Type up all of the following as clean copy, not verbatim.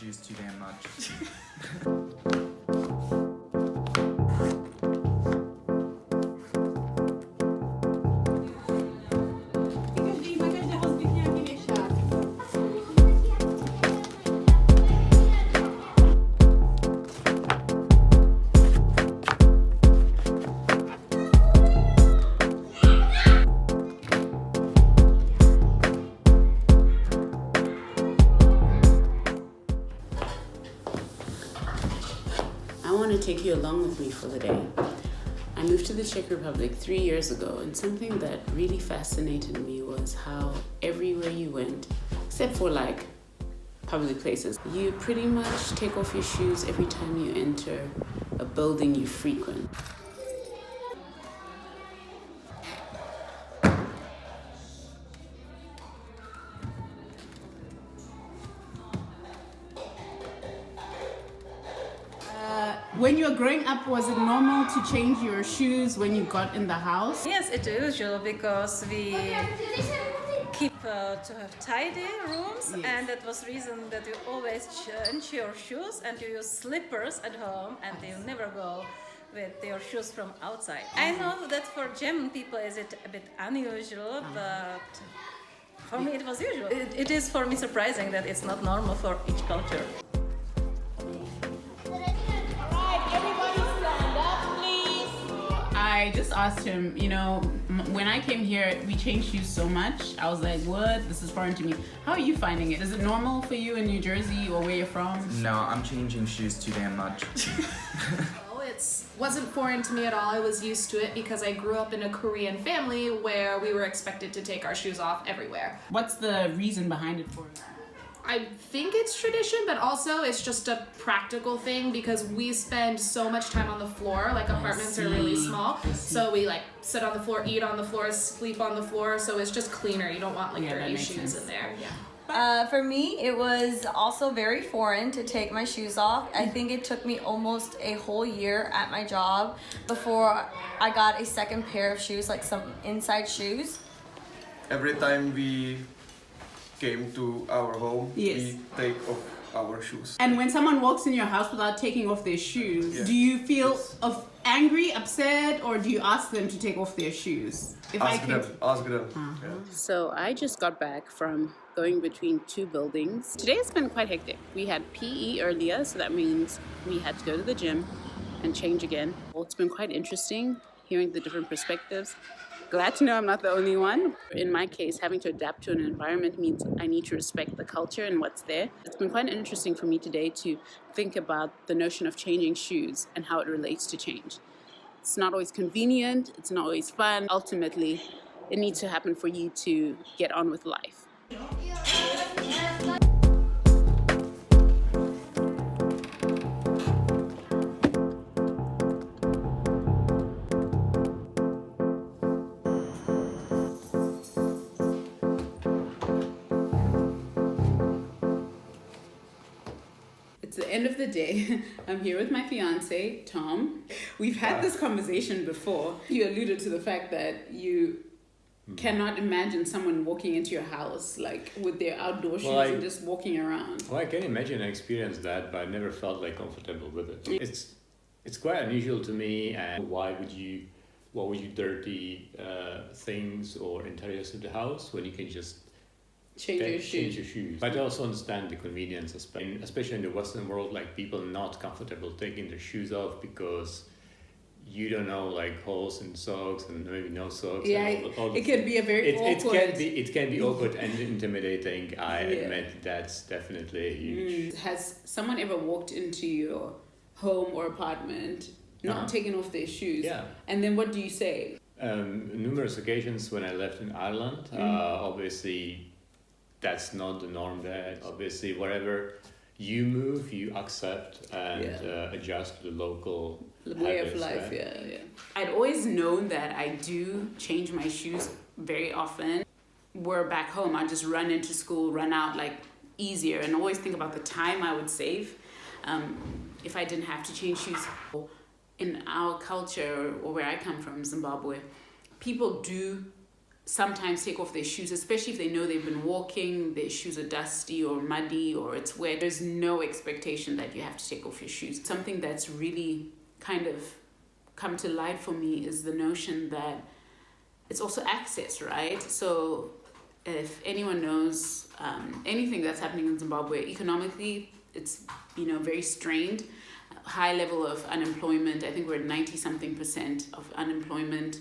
shoes too damn much. I want to take you along with me for the day. I moved to the Czech Republic 3 years ago, and something that really fascinated me was how everywhere you went, except for like public places, you pretty much take off your shoes every time you enter a building you frequent. When you were growing up, was it normal to change your shoes when you got in the house? Yes, it's usual because we keep to have tidy rooms, Yes. and that was reason that you always change your shoes and you use slippers at home and you never go with your shoes from outside. I know that for German people is it a bit unusual, but for me it was usual. It is for me surprising that it's not normal for each culture. I just asked him, you know, when I came here, we changed shoes so much. I was like, what? This is foreign to me. How are you finding it? Is it normal for you in New Jersey or where you're from? No, I'm changing shoes too damn much. It wasn't foreign to me at all. I was used to it because I grew up in a Korean family where we were expected to take our shoes off everywhere. What's the reason behind it for you? I think it's tradition, but also it's just a practical thing because we spend so much time on the floor. Like apartments are really small, so we like sit on the floor, eat on the floor, sleep on the floor. So it's just cleaner. You don't want like dirty shoes in there. Yeah. For me, it was also very foreign to take my shoes off. I think it took me almost a whole year at my job before I got a second pair of shoes, like some inside shoes. Every time we came to our home, Yes. we take off our shoes. And when someone walks in your house without taking off their shoes, Yeah. do you feel Yes. angry, upset, or do you ask them to take off their shoes? Ask them. Yeah. So I just got back from going between two buildings. Today has been quite hectic. We had PE earlier, so that means we had to go to the gym and change again. Well, it's been quite interesting hearing the different perspectives. Glad to know I'm not the only one. In my case, having to adapt to an environment means I need to respect the culture and what's there. It's been quite interesting for me today to think about the notion of changing shoes and how it relates to change. It's not always convenient, it's not always fun. Ultimately, it needs to happen for you to get on with life. It's the end of the day. I'm here with my fiance, Tom. We've had this conversation before. You alluded to the fact that you cannot imagine someone walking into your house like with their outdoor shoes and just walking around. Well, I can imagine and experience that, but I never felt like comfortable with it. It's quite unusual to me. And what would you dirty things or interiors of the house when you can just change your shoes? But I also understand the convenience, especially in the Western world, like people not comfortable taking their shoes off because you don't know, like holes in socks and maybe no socks. Yeah, it can be a very awkward. It can be awkward and intimidating. I admit that's definitely huge. Has someone ever walked into your home or apartment not taking off their shoes? Yeah. And then what do you say? Numerous occasions when I left in Ireland, obviously that's not the norm there. Obviously, wherever you move, you accept and adjust to the local way habits, of life. right? Yeah. I'd always known that I do change my shoes very often. We're back home, I just run into school, run out like easier, and always think about the time I would save if I didn't have to change shoes. In our culture, or where I come from, Zimbabwe, people do sometimes take off their shoes, especially if they know they've been walking, their shoes are dusty or muddy or it's wet. There's no expectation that you have to take off your shoes. Something that's really kind of come to light for me is the notion that it's also access, right? So if anyone knows anything that's happening in Zimbabwe, economically, it's, you know, very strained, high level of unemployment. I think we're at 90-something% of unemployment.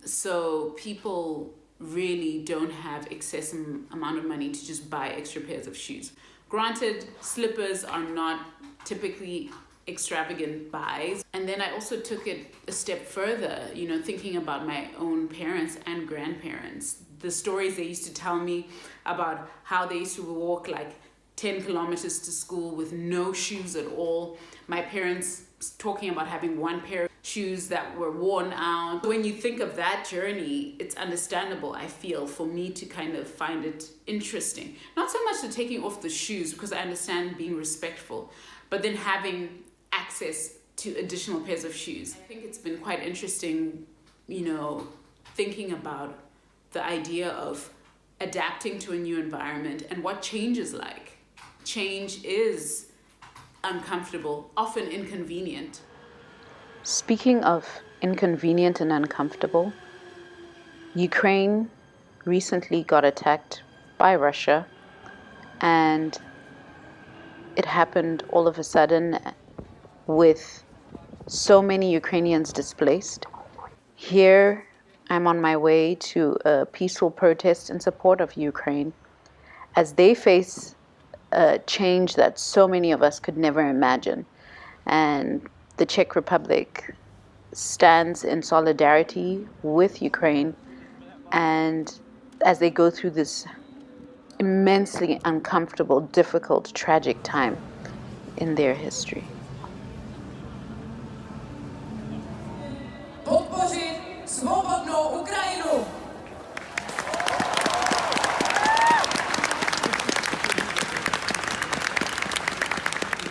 So people really don't have excessive amount of money to just buy extra pairs of shoes. Granted, slippers are not typically extravagant buys. And then I also took it a step further, you know, thinking about my own parents and grandparents. The stories they used to tell me about how they used to walk like 10 kilometers to school with no shoes at all. My parents talking about having one pair of shoes that were worn out. When you think of that journey, it's understandable, I feel, for me to kind of find it interesting. Not so much the taking off the shoes, because I understand being respectful, but then having access to additional pairs of shoes. I think it's been quite interesting, you know, thinking about the idea of adapting to a new environment and what change is like. Change is uncomfortable, often inconvenient. Speaking of inconvenient and uncomfortable, Ukraine recently got attacked by Russia, and it happened all of a sudden with so many Ukrainians displaced. Here, I'm on my way to a peaceful protest in support of Ukraine as they face a change that so many of us could never imagine. And the Czech Republic stands in solidarity with Ukraine, and as they go through this immensely uncomfortable, difficult, tragic time in their history. Podpořit svobodnou Ukrajinu!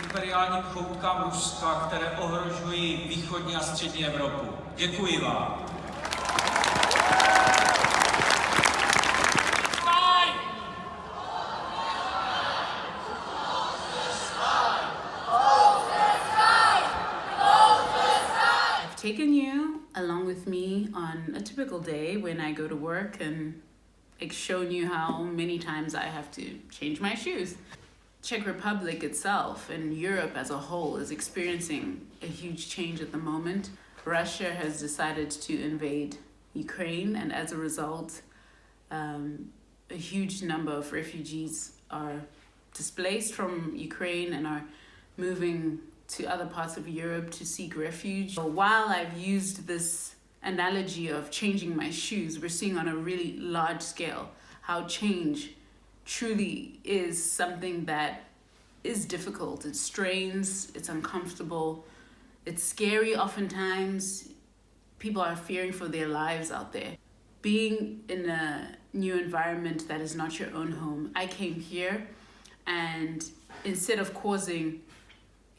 Imperiálním choutkám Ruska, které ohrožují východní a střední Evropu. Děkuji vám. Taken you along with me on a typical day when I go to work and shown you how many times I have to change my shoes. Czech Republic itself and Europe as a whole is experiencing a huge change at the moment. Russia has decided to invade Ukraine, and as a result, a huge number of refugees are displaced from Ukraine and are moving to other parts of Europe to seek refuge. While I've used this analogy of changing my shoes, we're seeing on a really large scale how change truly is something that is difficult. It strains, it's uncomfortable, it's scary oftentimes. People are fearing for their lives out there. Being in a new environment that is not your own home, I came here and instead of causing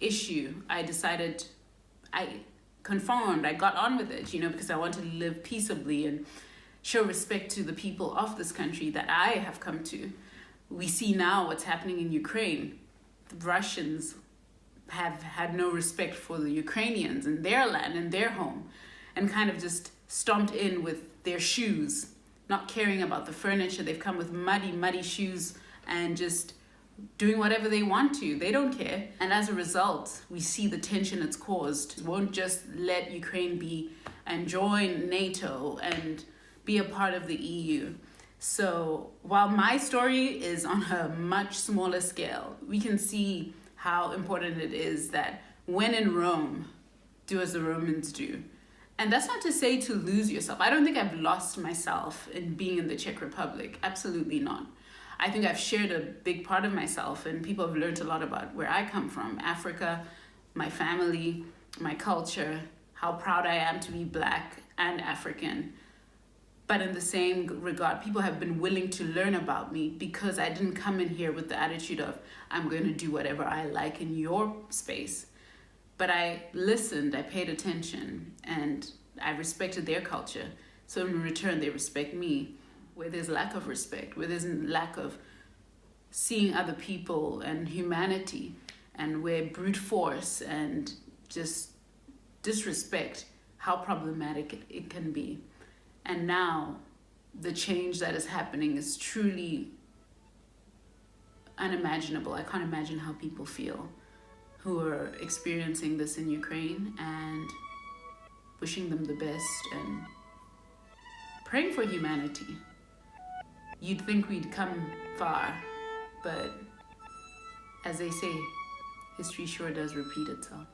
issue, I decided, I conformed, I got on with it, you know, because I wanted to live peaceably and show respect to the people of this country that I have come to. We see now what's happening in Ukraine. The Russians have had no respect for the Ukrainians and their land and their home, and kind of just stomped in with their shoes, not caring about the furniture. They've come with muddy shoes and just doing whatever they want to. They don't care. And as a result, we see the tension it's caused. It won't just let Ukraine be and join NATO and be a part of the EU. So while my story is on a much smaller scale, we can see how important it is that when in Rome, do as the Romans do. And that's not to say to lose yourself. I don't think I've lost myself in being in the Czech Republic. Absolutely not. I think I've shared a big part of myself, and people have learned a lot about where I come from, Africa, my family, my culture, how proud I am to be Black and African. But in the same regard, people have been willing to learn about me because I didn't come in here with the attitude of, I'm going to do whatever I like in your space. But I listened, I paid attention, and I respected their culture. so in return they respect me. Where there's lack of respect, where there's lack of seeing other people and humanity, and where brute force and just disrespect, how problematic it can be. And now the change that is happening is truly unimaginable. I can't imagine how people feel who are experiencing this in Ukraine, and wishing them the best and praying for humanity. You'd think we'd come far, but as they say, history sure does repeat itself.